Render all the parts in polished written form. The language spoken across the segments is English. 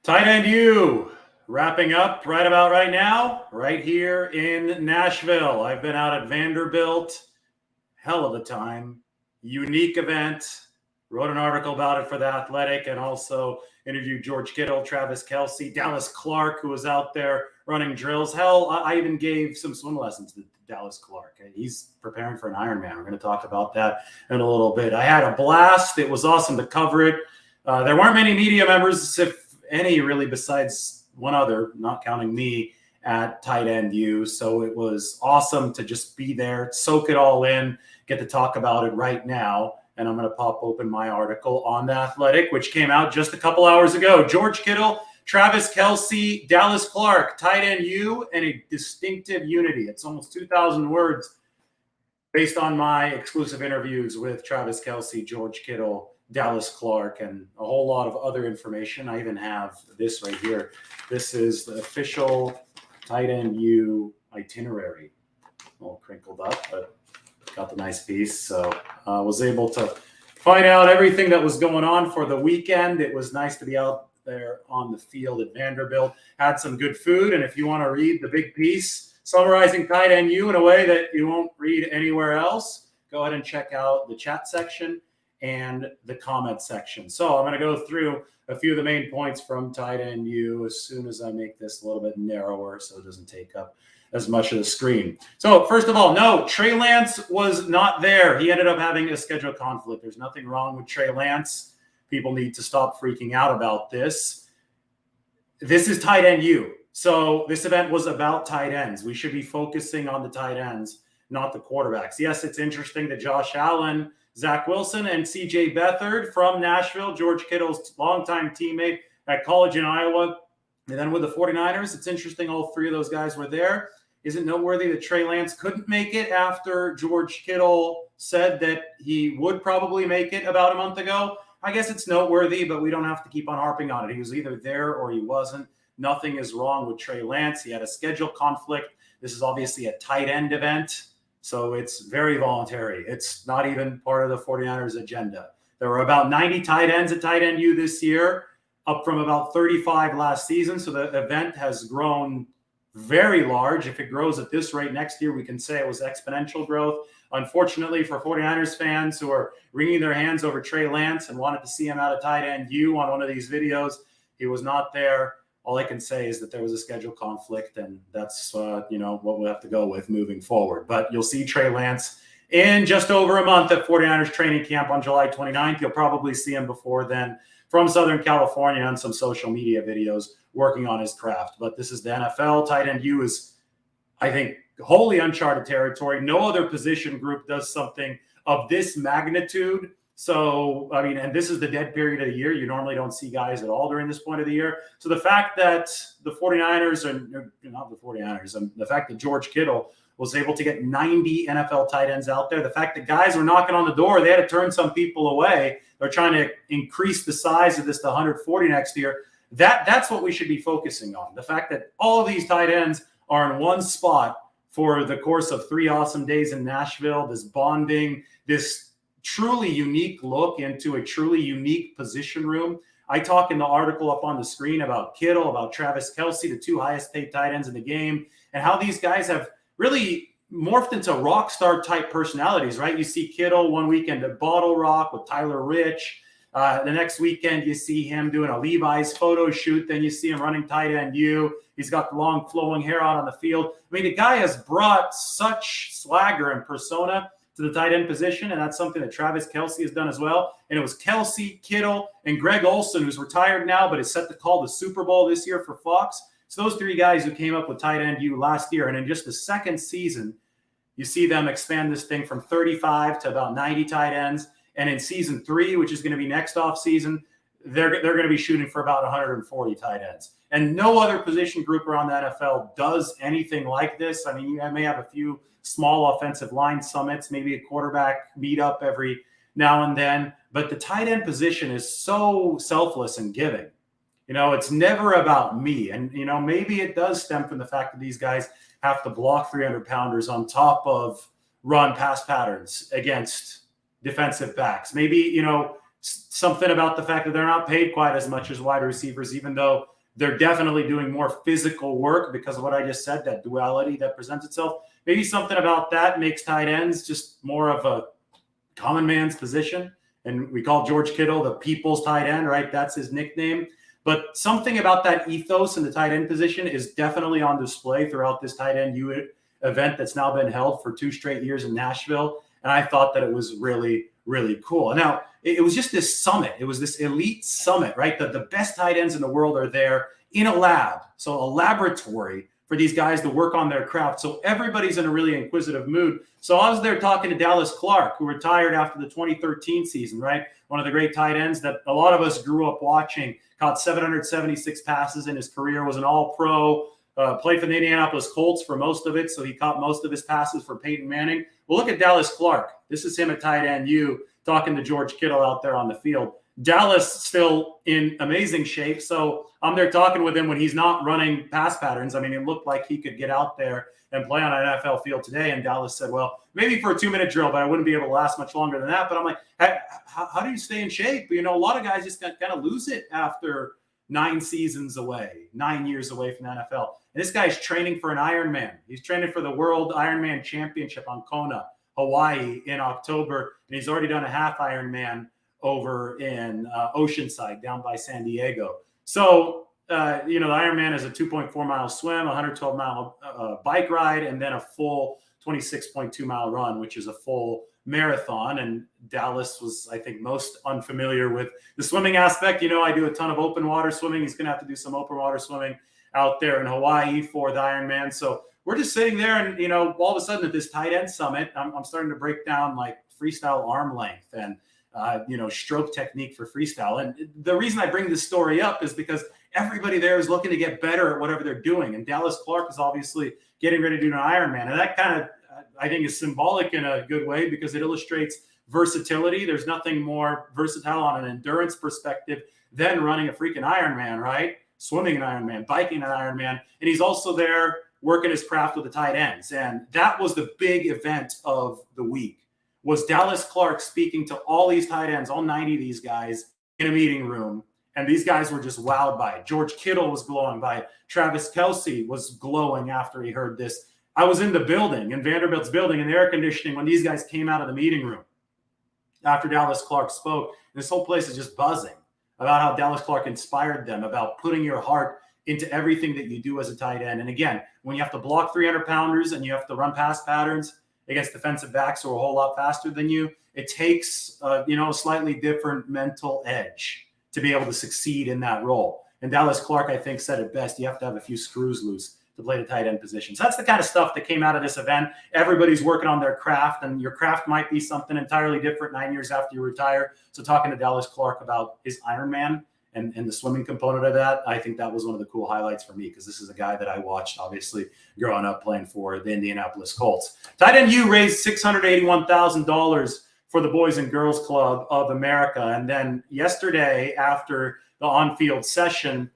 Tight end U wrapping up right about right now, right here in Nashville. I've been out at Vanderbilt. Hell of a time. Unique event. Wrote an article about it for The Athletic and also interviewed George Kittle, Travis Kelce, Dallas Clark, who was out there running drills. Hell, I even gave some swim lessons to Dallas Clark. He's preparing for an Ironman. We're going to talk about that in a little bit. I had a blast. It was awesome to cover it. There weren't many media members, if any, really, besides one other, not counting me, at Tight End U. So it was awesome to just be there, soak it all in, get to talk about it right now. And I'm going to pop open my article on The Athletic, which came out just a couple hours ago. George Kittle, Travis Kelce, Dallas Clark, Tight End U, and a distinctive unity. It's almost 2,000 words based on my exclusive interviews with Travis Kelce, George Kittle, Dallas Clark, and a whole lot of other information. I even have this right here. This is the official Tight End U itinerary. All crinkled up, but got the nice piece. So I was able to find out everything that was going on for the weekend. It was nice to be out there on the field at Vanderbilt. Had some good food, and if you want to read the big piece summarizing Tight End U in a way that you won't read anywhere else, go ahead and check out the chat section and the comment section. So I'm going to go through a few of the main points from Tight End U as soon as I make this a little bit narrower so it doesn't take up as much of the screen. So first of all, no, Trey Lance was not there. He ended up having a schedule conflict. There's nothing wrong with Trey Lance. People need to stop freaking out about this. This is Tight End U. So this event was about tight ends. We should be focusing on the tight ends, not the quarterbacks. Yes, it's interesting that Josh Allen, Zach Wilson, and C.J. Beathard from Nashville, George Kittle's longtime teammate at college in Iowa. And then with the 49ers, it's interesting all three of those guys were there. Is it noteworthy that Trey Lance couldn't make it after George Kittle said that he would probably make it about a month ago? I guess it's noteworthy, but we don't have to keep on harping on it. He was either there or he wasn't. Nothing is wrong with Trey Lance. He had a schedule conflict. This is obviously a tight end event. So it's very voluntary. It's not even part of the 49ers agenda. There were about 90 tight ends at Tight End U this year, up from about 35 last season. So the event has grown very large. If it grows at this rate next year, we can say it was exponential growth. Unfortunately for 49ers fans who are wringing their hands over Trey Lance and wanted to see him out of Tight End U on one of these videos, he was not there. All I can say is that there was a schedule conflict, and that's what we'll have to go with moving forward. But you'll see Trey Lance in just over a month at 49ers training camp on July 29th. You'll probably see him before then from Southern California on some social media videos working on his craft. But this is the NFL. Tight End U is, I think, wholly uncharted territory. No other position group does something of this magnitude. So, I mean, and this is the dead period of the year. You normally don't see guys at all during this point of the year. So the fact that the 49ers, and not the 49ers, and the fact that George Kittle was able to get 90 NFL tight ends out there, the fact that guys were knocking on the door, they had to turn some people away. They're trying to increase the size of this to 140 next year. That's what we should be focusing on. The fact that all of these tight ends are in one spot for the course of 3 awesome days in Nashville, this bonding, this truly unique look into a truly unique position room. I talk in the article up on the screen about Kittle, about Travis Kelce, the 2 highest paid tight ends in the game, and how these guys have really morphed into rock star type personalities, right? You see Kittle one weekend at Bottle Rock with Tyler Rich. The next weekend, you see him doing a Levi's photo shoot. Then you see him running Tight End U. He's got the long flowing hair out on the field. I mean, the guy has brought such swagger and persona to the tight end position, and that's something that Travis Kelce has done as well. And it was Kelce, Kittle, and Greg Olsen, who's retired now, but is set to call the Super Bowl this year for Fox. So those 3 guys who came up with Tight End U last year, and in just the second season, you see them expand this thing from 35 to about 90 tight ends. And in season 3, which is going to be next off season, they're going to be shooting for about 140 tight ends. And no other position group around the NFL does anything like this. I mean, you may have a few small offensive line summits, maybe a quarterback meetup every now and then, but the tight end position is so selfless and giving. It's never about me. And, maybe it does stem from the fact that these guys have to block 300-pounders on top of run pass patterns against defensive backs. Maybe, something about the fact that they're not paid quite as much as wide receivers, even though they're definitely doing more physical work because of what I just said, that duality that presents itself. Maybe something about that makes tight ends just more of a common man's position. And we call George Kittle the people's tight end, right? That's his nickname. But something about that ethos in the tight end position is definitely on display throughout this tight end event that's now been held for 2 straight years in Nashville. And I thought that it was really, really cool. Now, it was just this summit. It was this elite summit, right? The best tight ends in the world are there in a lab. So a laboratory for these guys to work on their craft. So everybody's in a really inquisitive mood. So I was there talking to Dallas Clark, who retired after the 2013 season, right? One of the great tight ends that a lot of us grew up watching, caught 776 passes in his career, was an all-pro, played for the Indianapolis Colts for most of it, so he caught most of his passes for Peyton Manning. Well, look at Dallas Clark. This is him at tight end U talking to George Kittle out there on the field. Dallas still in amazing shape, so I'm there talking with him when he's not running pass patterns. I mean, it looked like he could get out there and play on an NFL field today, and Dallas said, well, maybe for a 2-minute drill, but I wouldn't be able to last much longer than that. But I'm like, how do you stay in shape? You know, a lot of guys just kind of lose it after 9 seasons away, 9 years away from the NFL. And this guy's training for an Ironman. He's training for the World Ironman Championship on Kona, Hawaii in October, and he's already done a half Ironman over in Oceanside down by San Diego. So, you know, the Ironman is a 2.4-mile swim, 112-mile bike ride, and then a full 26.2-mile run, which is a full marathon. And Dallas was, I think, most unfamiliar with the swimming aspect. You know, I do a ton of open water swimming. He's going to have to do some open water swimming out there in Hawaii for the Ironman. So we're just sitting there and, you know, all of a sudden at this tight end summit, I'm starting to break down like freestyle arm length and, you know, stroke technique for freestyle. And the reason I bring this story up is because everybody there is looking to get better at whatever they're doing. And Dallas Clark is obviously getting ready to do an Ironman. And that kind of, I think, is symbolic in a good way because it illustrates versatility. There's nothing more versatile on an endurance perspective than running a freaking Ironman, right? Swimming an Ironman, biking an Ironman. And he's also there working his craft with the tight ends. And that was the big event of the week, was Dallas Clark speaking to all these tight ends, all 90 of these guys in a meeting room. And these guys were just wowed by it. George Kittle was glowing by it. Travis Kelce was glowing after he heard this. I was in the building, in Vanderbilt's building, in the air conditioning when these guys came out of the meeting room after Dallas Clark spoke. And this whole place is just buzzing about how Dallas Clark inspired them, about putting your heart into everything that you do as a tight end. And again, when you have to block 300-pounders and you have to run pass patterns against defensive backs who are a whole lot faster than you, it takes, you know, a slightly different mental edge to be able to succeed in that role. And Dallas Clark, I think, said it best. You have to have a few screws loose to play the tight end position. So that's the kind of stuff that came out of this event. Everybody's working on their craft, and your craft might be something entirely different 9 years after you retire. So talking to Dallas Clark about his Ironman and the swimming component of that, I think that was one of the cool highlights for me because this is a guy that I watched, obviously, growing up playing for the Indianapolis Colts. Tight end U raised $681,000 for the Boys and Girls Club of America. And then yesterday, after the on-field session,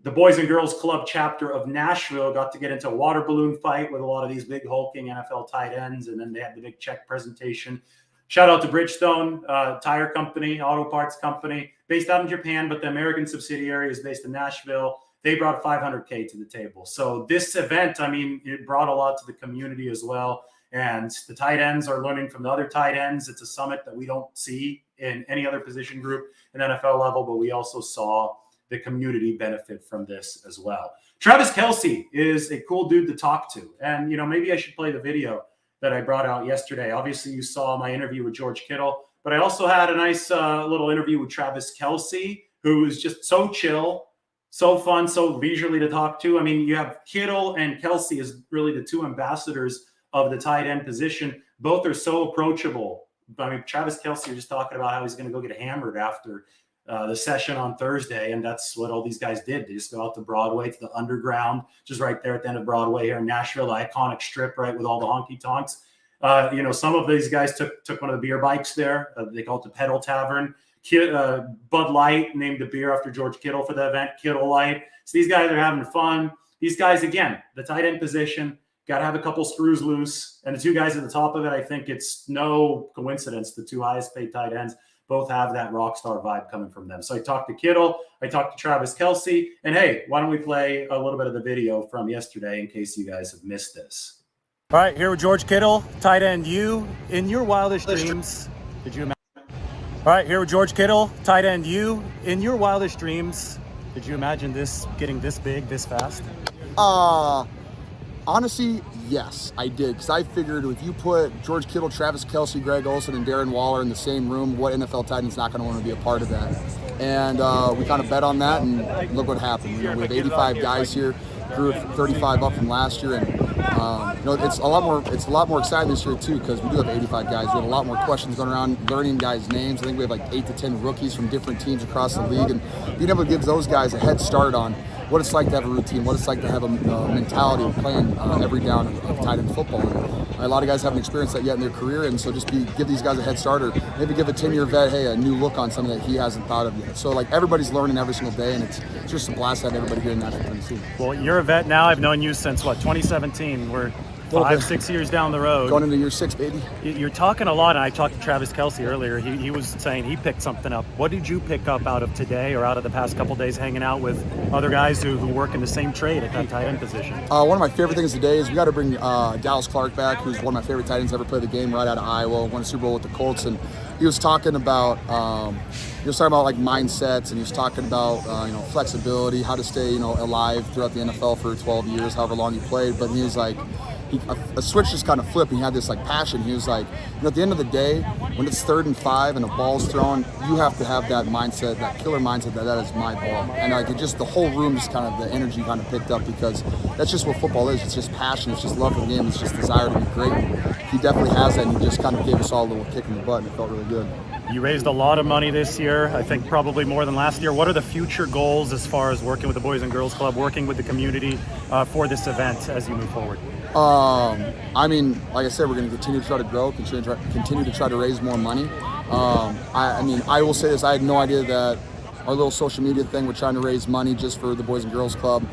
the Boys and Girls Club chapter of Nashville got to get into a water balloon fight with a lot of these big hulking NFL tight ends. And then they had the big check presentation. Shout out to Bridgestone Tire Company, auto parts company, based out in Japan, but the American subsidiary is based in Nashville. They brought $500K to the table. So this event, I mean, it brought a lot to the community as well. And the tight ends are learning from the other tight ends. It's a summit that we don't see in any other position group in NFL level, but we also saw the community benefit from this as well. Travis Kelce is a cool dude to talk to. And, you know, maybe I should play the video that I brought out yesterday. Obviously, you saw my interview with George Kittle, but I also had a nice little interview with Travis Kelce, who is just so chill, so fun, so leisurely to talk to. I mean, you have Kittle and Kelce as really the two ambassadors of the tight end position. Both are so approachable. I mean, Travis Kelce, you're just talking about how he's going to go get hammered after the session on Thursday, and that's what all these guys did. They just go out to Broadway, to the Underground, just right there at the end of Broadway here in Nashville, the iconic strip, right, with all the honky tonks. You know, some of these guys took one of the beer bikes there. They call it the Pedal Tavern. Bud Light named a beer after George Kittle for the event, Kittle Light. So these guys are having fun. These guys, again, the tight end position, got to have a couple screws loose. And the two guys at the top of it, I think it's no coincidence, the two highest paid tight ends. both have that rock star vibe coming from them. So I talked to Kittle, I talked to Travis Kelce, and hey, why don't we play a little bit of the video from yesterday in case you guys have missed this. All right, here with George Kittle, tight end. You, in your wildest dreams, did you imagine? All right, here with George Kittle, tight end. You, in your wildest dreams, did you imagine this getting this big, this fast? Honestly, yes, I did. Because I figured if you put George Kittle, Travis Kelce, Greg Olsen, and Darren Waller in the same room, what NFL tight end's not going to want to be a part of that? And we kind of bet on that, and look what happened. You know, we have 85 guys here, grew 35 up from last year, and you know, it's a lot more exciting this year too, because we do have 85 guys. We have a lot more questions going around, learning guys' names. I think we have like 8 to 10 rookies from different teams across the league, and being able to give those guys a head start on what it's like to have a routine, what it's like to have a mentality of playing every down of tight end football. And a lot of guys haven't experienced that yet in their career, and so just give these guys a head start, or maybe give a 10-year vet, hey, a new look on something that he hasn't thought of yet. So like everybody's learning every single day, and it's just a blast to have everybody here in Nashville, Tennessee. Well, you're a vet now. I've known you since what, 2017. We're 5-6 years down the road. Going into year 6, baby. You're talking a lot, and I talked to Travis Kelce earlier. He was saying he picked something up. What did you pick up out of today or out of the past couple days hanging out with other guys who work in the same trade at that tight end position? One of my favorite things today is we got to bring Dallas Clark back, who's one of my favorite tight ends ever played the game, right out of Iowa, won a Super Bowl with the Colts, and he was talking about like mindsets, and he was talking about you know, flexibility, how to stay, you know, alive throughout the NFL for 12 years, however long he played. But he was like, a switch just kind of flipped, and he had this like passion. He was like, you know, at the end of the day, when it's 3rd and 5 and a ball's thrown, you have to have that mindset, that killer mindset that is my ball. And like it just, the whole room just kind of, the energy kind of picked up, because that's just what football is. It's just passion, it's just love for the game, it's just desire to be great. And he definitely has that, and he just kind of gave us all a little kick in the butt, and it felt really good. You raised a lot of money this year, I think probably more than last year. What are the future goals as far as working with the Boys and Girls Club, working with the community for this event as you move forward? I mean, like I said, we're going to continue to try to grow, continue to try to raise more money. I mean, I will say this, I had no idea that our little social media thing, we're trying to raise money just for the Boys and Girls Club,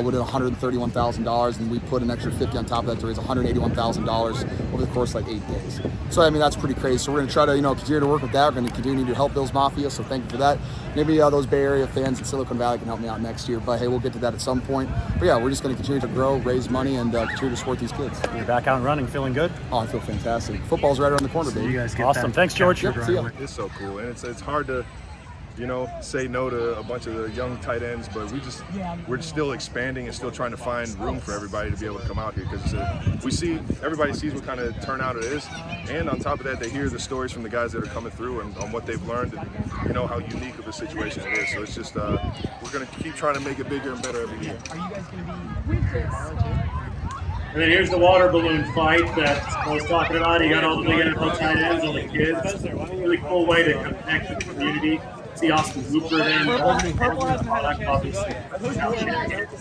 we did $131,000, and we put an extra $50 on top of that to raise $181,000 over the course of like 8 days. So I mean, that's pretty crazy. So we're going to try to, you know, continue to work with that. We're going to continue to help Bills Mafia, so thank you for that. Maybe those Bay Area fans in Silicon Valley can help me out next year, but hey, we'll get to that at some point. But yeah, we're just going to continue to grow, raise money, and continue to support these kids. You're back out and running, feeling good? Oh, I feel fantastic. Football's right around the corner, baby. You guys get awesome. Thanks, George. Yep, see ya. It's so cool, and it's hard to, you know, say no to a bunch of the young tight ends, but we're still expanding and still trying to find room for everybody to be able to come out here, because everybody sees what kind of turnout it is, and on top of that, they hear the stories from the guys that are coming through and on what they've learned, and you know how unique of a situation it is. So it's just we're going to keep trying to make it bigger and better every year. Are you guys going to be with this? And then here's the water balloon fight that I was talking about. You got all the big NFL tight ends, all the kids. Really cool way to connect with the community. See Austin Hooper then. Purple hasn't had a chance.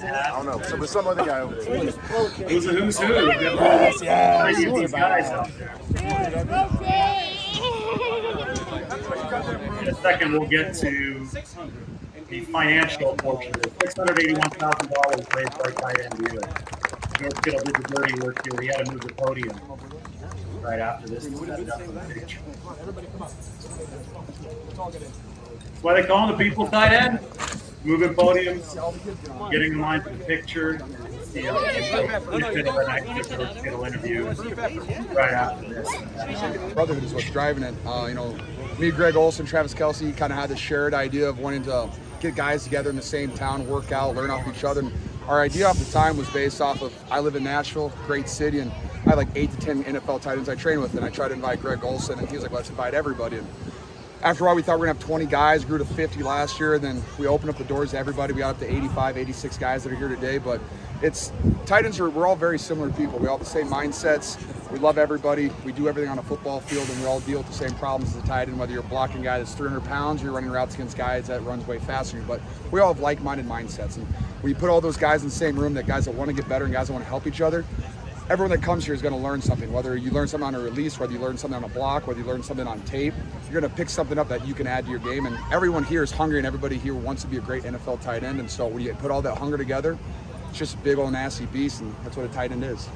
I don't know. So there's some other guy over there. Who's a who's who? These guys out there. In a second, we'll get to the financial portion of it. $681,000 raised by tight end dealer. George Kittle did the dirty work here. He had to move the podium right after this to set it up for the picture. That's why they call him the people's tight end. Moving podiums, getting them on to the picture. See how George Kittle interview right after this. Brotherhood is what's driving it. You know, me, Greg Olsen, Travis Kelce kind of had this shared idea of wanting to get guys together in the same town, work out, learn off each other. And our idea off the time was based off of, I live in Nashville, great city, and I had like 8 to 10 NFL tight ends I train with, and I tried to invite Greg Olsen, and he was like, let's invite everybody. And after a while, we thought we were gonna have 20 guys, grew to 50 last year, and then we opened up the doors to everybody. We got up to 85, 86 guys that are here today, but tight ends we're all very similar people. We all have the same mindsets. We love everybody. We do everything on a football field, and we all deal with the same problems as a tight end, whether you're blocking a guy that's 300 pounds, or you're running routes against guys that runs way faster. But we all have like-minded mindsets. And when you put all those guys in the same room, that guys that want to get better and guys that want to help each other, everyone that comes here is going to learn something. Whether you learn something on a release, whether you learn something on a block, whether you learn something on tape, you're going to pick something up that you can add to your game. And everyone here is hungry, and everybody here wants to be a great NFL tight end. And so when you put all that hunger together, it's just a big old nasty beast, and that's what a tight end is.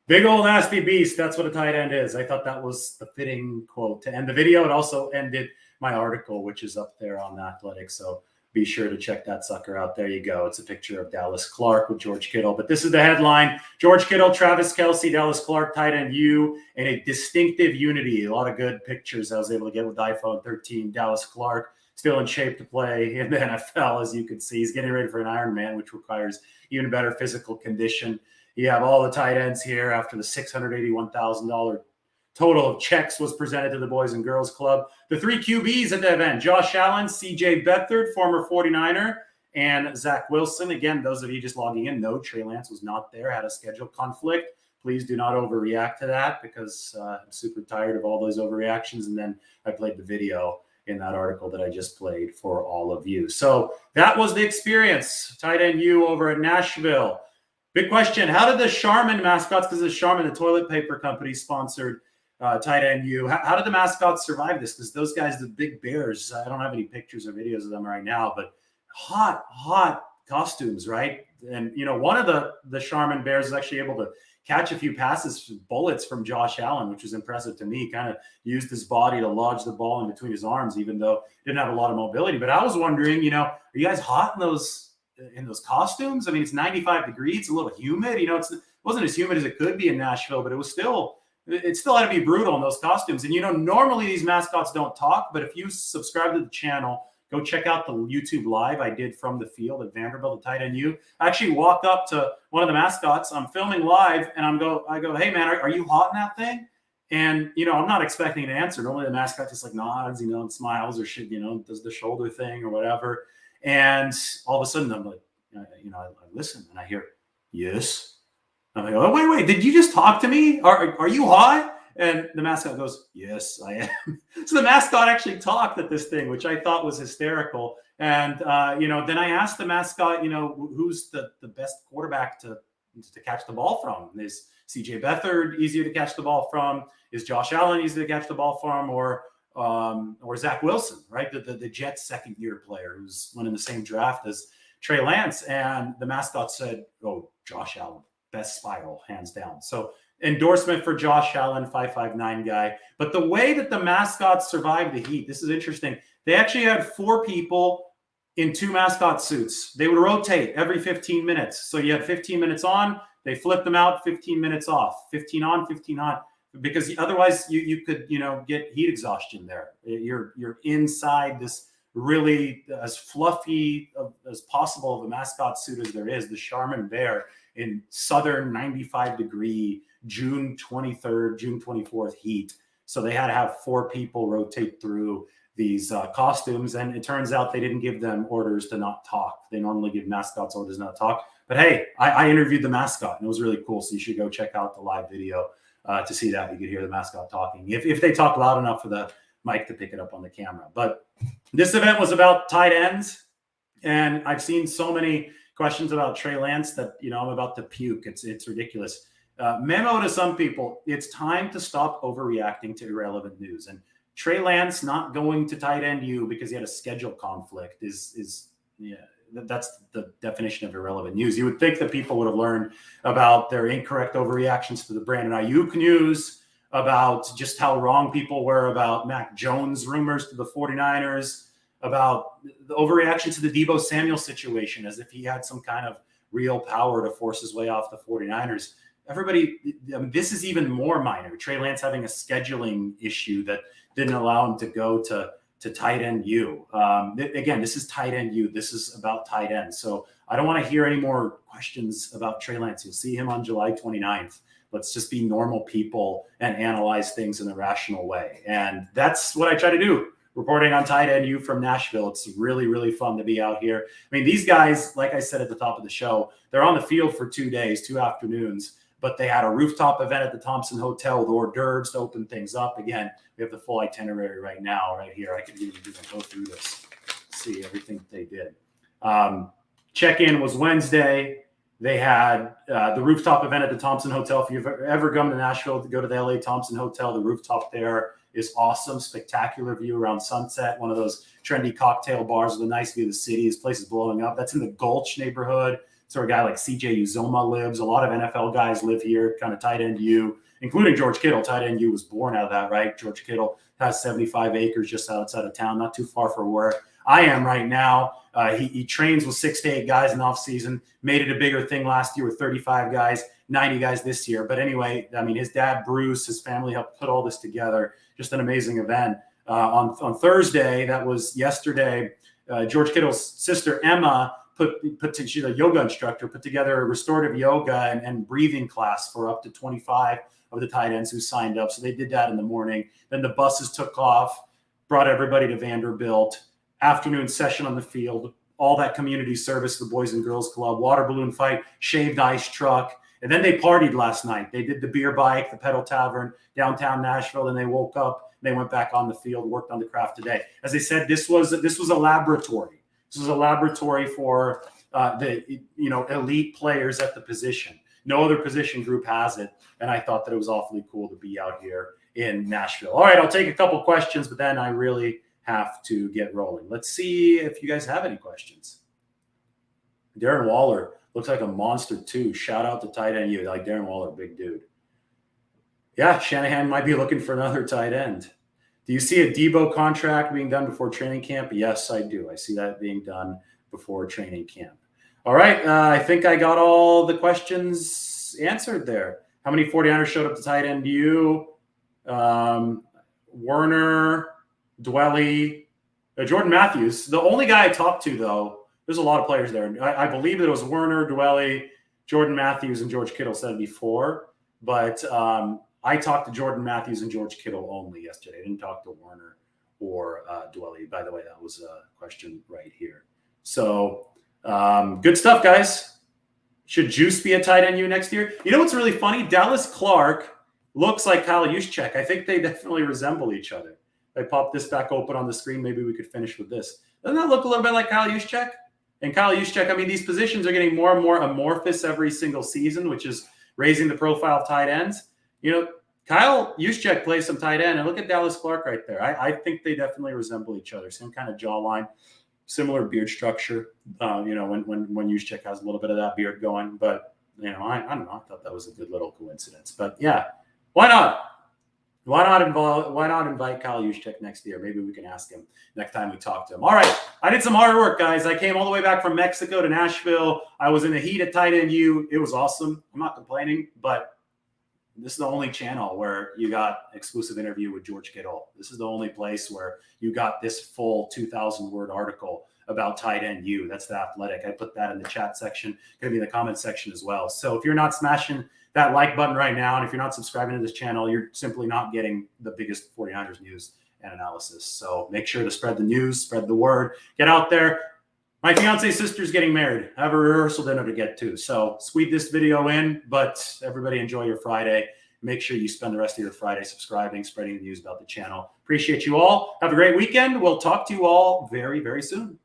Big old nasty beast. That's what a tight end is. I thought that was the fitting quote to end the video. It also ended my article, which is up there on The Athletic. So be sure to check that sucker out. There you go. It's a picture of Dallas Clark with George Kittle. But this is the headline. George Kittle, Travis Kelce, Dallas Clark, tight end U, in a distinctive unity. A lot of good pictures I was able to get with iPhone 13. Dallas Clark still in shape to play in the NFL, as you can see. He's getting ready for an Ironman, which requires even better physical condition. You have all the tight ends here after the $681,000 total of checks was presented to the Boys and Girls Club. The three QBs at the event: Josh Allen, CJ Beathard, former 49er, and Zach Wilson. Again, those of you just logging in know Trey Lance was not there, had a schedule conflict. Please do not overreact to that, because I'm super tired of all those overreactions. And then I played the video in that article that I just played for all of you. So that was the experience. Tight end U over at Nashville. Big question: how did the Charmin Mascots, because the Charmin, the toilet paper company, sponsored tight end U, how did the Mascots survive this? Because those guys, the big bears, I don't have any pictures or videos of them right now, but hot costumes, right? And, you know, one of the Charmin bears is actually able to catch a few bullets from Josh Allen, which was impressive to me. Kind of used his body to lodge the ball in between his arms, even though he didn't have a lot of mobility. But I was wondering, you know, are you guys hot in those costumes? I mean, it's 95 degrees, it's a little humid. You know, it wasn't as humid as it could be in Nashville, but it still had to be brutal in those costumes. And, you know, normally these mascots don't talk, but if you subscribe to the channel, go check out the YouTube live I did from the field at Vanderbilt, the tight end U. I actually walked up to one of the mascots. I'm filming live, and I go, hey, man, are you hot in that thing? And, you know, I'm not expecting an answer. Normally the mascot just like nods, you know, and smiles or shit, you know, does the shoulder thing or whatever. And all of a sudden I'm like, you know, I listen and I hear, yes. I'm like, oh, wait, did you just talk to me? Are you hot? And the mascot goes, yes, I am. So the mascot actually talked at this thing, which I thought was hysterical. And, you know, then I asked the mascot, you know, who's the best quarterback to catch the ball from? Is CJ Beathard easier to catch the ball from? Is Josh Allen easier to catch the ball from? Or Zach Wilson, right? The Jets second-year player who's won in the same draft as Trey Lance. And the mascot said, oh, Josh Allen. Best spiral, hands down. So endorsement for Josh Allen, 5'9" guy. But the way that the mascots survived the heat, this is interesting. They actually had 4 people in 2 mascot suits. They would rotate every 15 minutes. So you had 15 minutes on, they flipped them out, 15 minutes off, 15 on, 15 on. Because otherwise you could, you know, get heat exhaustion there. You're inside this really as fluffy as possible of a mascot suit as there is, the Charmin bear, in southern 95-degree June 23rd, June 24th heat. So they had to have 4 people rotate through these costumes. And it turns out they didn't give them orders to not talk. They normally give mascots orders not to talk. But hey, I interviewed the mascot, and it was really cool. So you should go check out the live video to see that. You could hear the mascot talking, if they talk loud enough for the mic to pick it up on the camera. But this event was about tight ends. And I've seen so many questions about Trey Lance that, you know, I'm about to puke. It's ridiculous. Memo to some people: it's time to stop overreacting to irrelevant news. And Trey Lance not going to tight end U because he had a schedule conflict is that's the definition of irrelevant news. You would think that people would have learned about their incorrect overreactions to the Brandon Ayuk news, about just how wrong people were about Mac Jones rumors to the 49ers, about the overreaction to the Deebo Samuel situation, as if he had some kind of real power to force his way off the 49ers. Everybody, I mean, this is even more minor. Trey Lance having a scheduling issue that didn't allow him to go to tight end U. Again, this is tight end U. This is about tight end. So I don't want to hear any more questions about Trey Lance. You'll see him on July 29th. Let's just be normal people and analyze things in a rational way. And that's what I try to do, reporting on tight end U from Nashville. It's really, really fun to be out here. I mean, these guys, like I said at the top of the show, they're on the field for 2 days, 2 afternoons, but they had a rooftop event at the Thompson Hotel with hors d'oeuvres to open things up. Again, we have the full itinerary right now, right here. I could even go through this, see everything that they did. Check-in was Wednesday. They had the rooftop event at the Thompson Hotel. If you've ever come to Nashville to go to the LA Thompson Hotel, the rooftop there is awesome. Spectacular view around sunset. One of those trendy cocktail bars with a nice view of the city. This place is blowing up. That's in the Gulch neighborhood. It's where a guy like CJ Uzoma lives. A lot of NFL guys live here, kind of tight end U, including George Kittle. Tight end U was born out of that, right? George Kittle has 75 acres just outside of town, not too far from where I am right now. He trains with 6 to 8 guys in the offseason, made it a bigger thing last year with 35 guys, 90 guys this year. But anyway, I mean, his dad, Bruce, his family helped put all this together. Just an amazing event. On Thursday, that was yesterday, George Kittle's sister, Emma, she's a yoga instructor, put together a restorative yoga and breathing class for up to 25 of the tight ends who signed up. So they did that in the morning. Then the buses took off, brought everybody to Vanderbilt, afternoon session on the field, all that community service, the Boys and Girls Club, water balloon fight, shaved ice truck. And then they partied last night. They did the beer bike, the Pedal Tavern, downtown Nashville. Then they woke up, they went back on the field, worked on the craft today. As they said, this was a laboratory. This was a laboratory for the elite players at the position. No other position group has it, and I thought that it was awfully cool to be out here in Nashville. All right, I'll take a couple questions, but then I really have to get rolling. Let's see if you guys have any questions. Darren Waller looks like a monster too. Shout out to tight end U. Like Darren Waller, big dude. Yeah, Shanahan might be looking for another tight end. Do you see a Debo contract being done before training camp? Yes, I do. I see that being done before training camp. All right. I think I got all the questions answered there. How many 49ers showed up to tight end U? Werner, Dwelly, Jordan Matthews. The only guy I talked to, though, there's a lot of players there. I believe that it was Werner, Dwelly, Jordan Matthews, and George Kittle said before. But I talked to Jordan Matthews and George Kittle only yesterday. I didn't talk to Werner or Dwelly. By the way, that was a question right here. So good stuff, guys. Should Juice be a tight end U next year? You know what's really funny? Dallas Clark looks like Kyle Juszczyk. I think they definitely resemble each other. If I pop this back open on the screen, maybe we could finish with this. Doesn't that look a little bit like Kyle Juszczyk? And Kyle Juszczyk, I mean, these positions are getting more and more amorphous every single season, which is raising the profile of tight ends. You know, Kyle Juszczyk plays some tight end, and look at Dallas Clark right there. I think they definitely resemble each other. Same kind of jawline, similar beard structure. When Juszczyk has a little bit of that beard going, but I don't know. I thought that was a good little coincidence. But yeah, why not? Why not invite Kyle Juszczyk next year? Maybe we can ask him next time we talk to him. All right. I did some hard work, guys. I came all the way back from Mexico to Nashville. I was in the heat at tight end U. It was awesome. I'm not complaining, but this is the only channel where you got exclusive interview with George Kittle. This is the only place where you got this full 2,000-word article about tight end U. That's The Athletic. I put that in the chat section. Going to be in the comment section as well. So if you're not smashing that like button right now, and if you're not subscribing to this channel, you're simply not getting the biggest 49ers news and analysis. So make sure to spread the news, spread the word, get out there. My fiance's sister's getting married. I have a rehearsal dinner to get to. So squeeze this video in, but everybody enjoy your Friday. Make sure you spend the rest of your Friday subscribing, spreading the news about the channel. Appreciate you all. Have a great weekend. We'll talk to you all very, very soon.